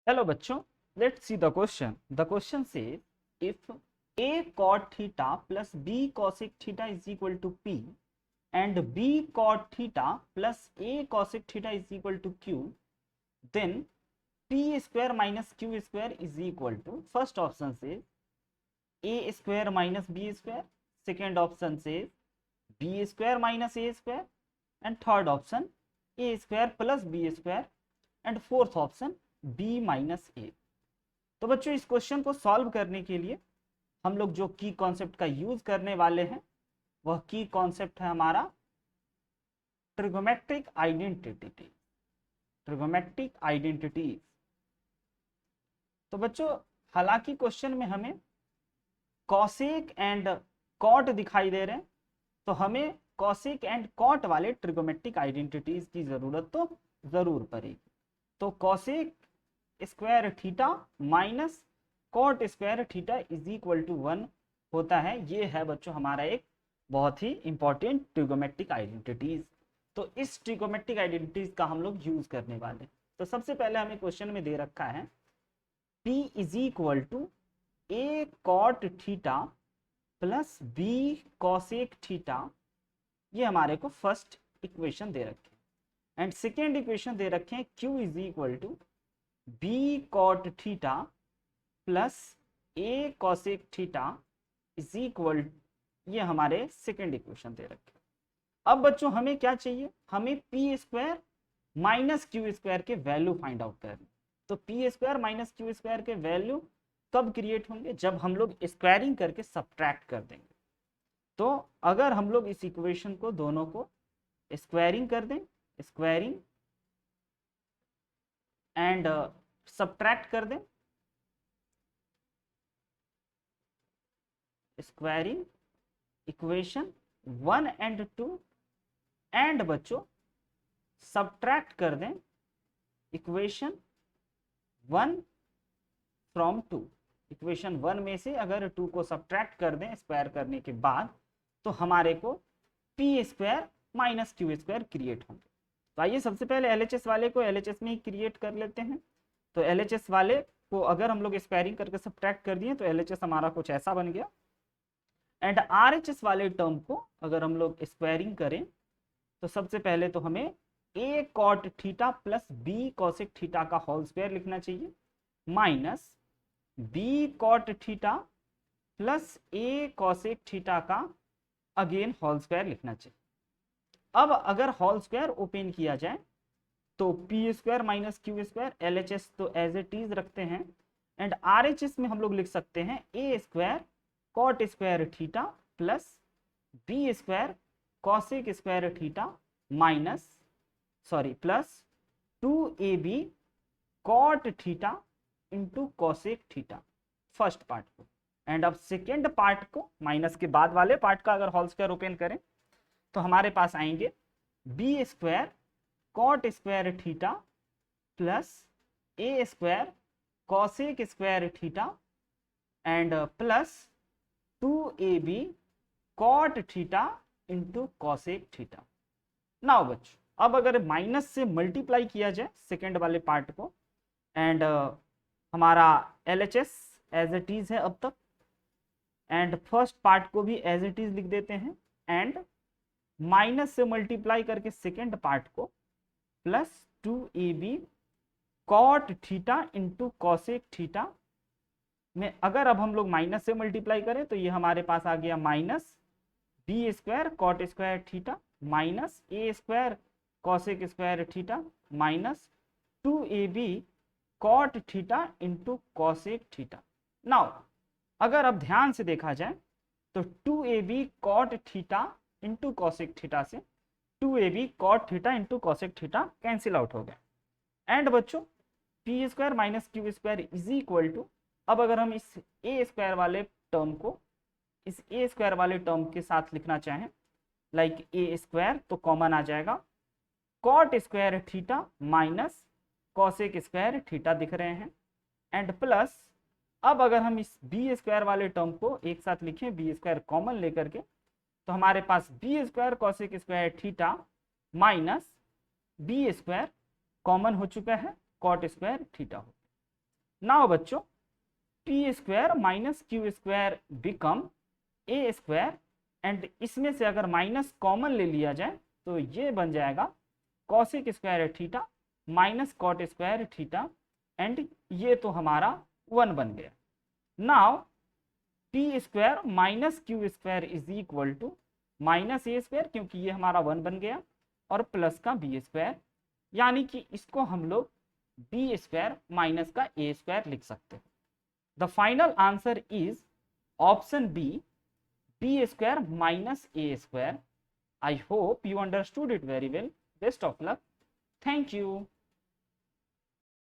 Hello bachcho, let's see the question. The question says if a cot theta plus b cosec theta is equal to p and b cot theta plus a cosec theta is equal to q, then p square minus q square is equal to, first option says a square minus b square, second option says b square minus a square, and third option a square plus b square, and fourth option b minus A. तो बच्चों इस question को solve करने के लिए हम लोग जो की कॉन्सेप्ट का यूज करने वाले हैं वह की कॉन्सेप्ट है हमारा ट्रिगोमेट्रिक आइडेंटिटी। Trigonometric identities. तो बच्चों हालांकि क्वेश्चन में हमें कॉसेक एंड कॉट दिखाई दे रहे हैं, तो हमें कॉसेक एंड कॉट वाले ट्रिगोमेट्रिक आइडेंटिटीज की जरूरत तो जरूर पड़ेगी। तो cosec square theta minus cot square theta is equal to 1 होता है। ये है बच्चों हमारा एक बहुत ही इंपॉर्टेंट ट्रिगोमेट्रिक आइडेंटिटीज। तो इस ट्रिगोमेट्रिक आइडेंटिटीज का हम लोग यूज करने वाले। तो सबसे पहले हमें क्वेश्चन में दे रखा है P is equal to A cot theta plus B cosec theta. ये हमारे को फर्स्ट इक्वेशन दे रखे हैं। एंड सेकेंड इक्वेशन दे रखे हैं Q is equal to B cot theta plus A cosec theta is equal, ये हमारे सेकेंड इक्वेशन दे रखे। अब बच्चों हमें क्या चाहिए, हमें P square minus Q square के वैल्यू फाइंड आउट करनी। तो P square minus Q square के वैल्यू कब क्रिएट होंगे, जब हम लोग स्क्वायरिंग करके सब्ट्रैक्ट कर देंगे। तो अगर हम लोग इस इक्वेशन को दोनों को स्क्वायरिंग कर दें, स्क्वायरिंग एंड सब्ट्रैक्ट कर दें, स्क्वायरिंग इक्वेशन 1 एंड 2 एंड बच्चों सब्ट्रैक्ट कर दें इक्वेशन 1 फ्रॉम 2। इक्वेशन 1 में से अगर 2 को सब्ट्रैक्ट कर दें स्क्वायर करने के बाद, तो हमारे को P square minus Q square create होंगे। तो आइए सबसे पहले एलएचएस वाले को एलएचएस में ही क्रिएट कर लेते हैं। तो एलएचएस वाले को अगर हम लोग स्क्वायरिंग करके सब्ट्रैक्ट कर दिए तो एलएचएस हमारा कुछ ऐसा बन गया। एंड आरएचएस वाले टर्म को अगर हम लोग स्क्वायरिंग करें तो सबसे पहले तो हमें A cot theta plus B cosec theta का होल स्क्वायर लिखना चाहिए, minus B cot theta plus A cosec theta का अगेन होल स्क्वायर लिखना चाहिए। अब अगर होल स्क्वायर ओपन किया जाए तो P square minus Q square, LHS तो एज इट इज रखते हैं, एंड आरएचएस में हम लोग लिख सकते हैं A square cot square theta plus B square cosec square theta minus plus 2ab cot theta into cosec theta, first part को। एंड अब सेकेंड पार्ट को, माइनस के बाद वाले पार्ट का अगर होल स्क्वायर ओपन करें तो हमारे पास आएंगे B square cot square theta plus A square cosec square theta and plus 2ab cot theta into cosec theta. Now बच्चों अब अगर माइनस से मल्टीप्लाई किया जाए सेकेंड वाले पार्ट को, एंड हमारा एलएचएस एज इट इज है अब तक, एंड फर्स्ट पार्ट को भी एज इट इज लिख देते हैं, एंड माइनस से मल्टीप्लाई करके सेकेंड पार्ट को plus 2ab cot theta into cosec theta में अगर अब हम लोग माइनस से मल्टीप्लाई करें तो ये हमारे पास आ गया minus B square cot square theta minus A square cosec square theta minus 2ab cot theta into cosec theta. Now अगर अब ध्यान से देखा जाए तो 2ab cot theta into cosec theta से 2ab cot theta into cosec theta cancel out हो गया। एंड बच्चों P square minus Q square is equal to, अब अगर हम इस ए स्क्वायर वाले टर्म को इस ए स्क्वायर वाले टर्म के साथ लिखना चाहें लाइक ए स्क्वायर, तो कॉमन आ जाएगा cot square theta minus cosec square theta दिख रहे हैं, एंड प्लस अब अगर हम इस बी स्क्वायर वाले टर्म को एक साथ लिखें बी स्क्वायर कॉमन लेकर के, तो हमारे पास B square cosec square theta minus B square common हो चुका है कॉट स्क्वायर थीटा हो। नाउ बच्चों P square minus Q square become A square, and इसमें से अगर माइनस कॉमन ले लिया जाए तो ये बन जाएगा cosec square theta minus cot square theta, and ये तो हमारा 1 बन गया। Now P square minus Q square is equal to minus A square, क्योंकि ये हमारा 1 बन गया, और प्लस का बी स्क्वायर, यानी कि इसको हम लोग बी स्क्वायर माइनस का ए स्क्वायर लिख सकते हैं। The final answer is option B, B square minus A square. I hope you understood it very well. Best of luck. Thank you.